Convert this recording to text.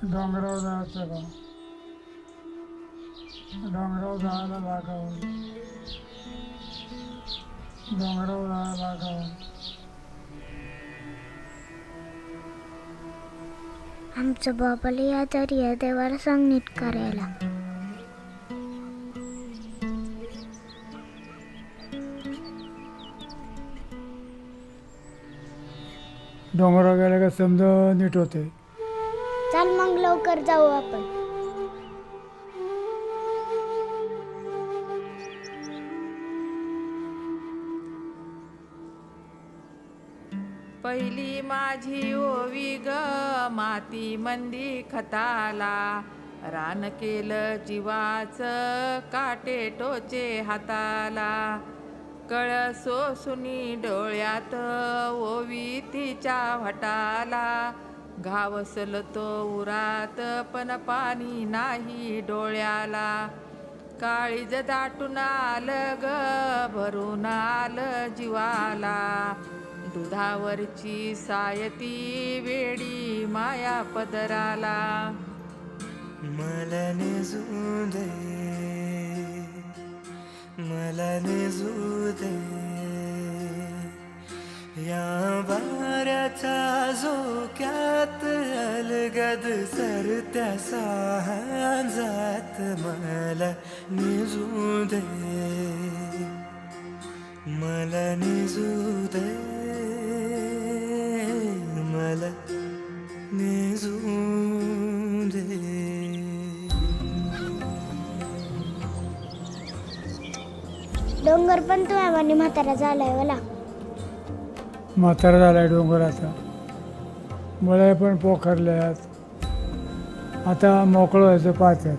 डोंगरावर जायचं का? डोंगरावर जायला लागावं. डोंगरावर जायला लागावं. आमच्या बाबाला या तरी या देवाला सांग नीट करायला. डोंगरावर गेलं का समजा नीट होते. चल मग लवकर जाऊ आपण. पहिली माझी ओवी ग माती मंदी खताला, रान केलं जीवाचं काटे टोचे हाताला. कळस सोसुनी डोळ्यात ओवी तिच्या व्हटाला, घावसल तो उरात पण पाणी नाही डोळ्याला. काळीज दाटून आलं ग भरून आलं जीवाला, दुधावरची सायती वेडी माया पदराला. मला निजू दे, मला निजू दे, या वाऱ्याच्या झोक्यात अलगद सरत्या सांजात. मला निजू दे, मला निजू दे, मला निजू दे. डोंगर पण तुझ्या म्हणे म्हातारा झालाय मला. म्हातारा झालाय डोंगराचा. मळे पण पोखरल्यात. आता मोकळं व्हायचं पाहतात.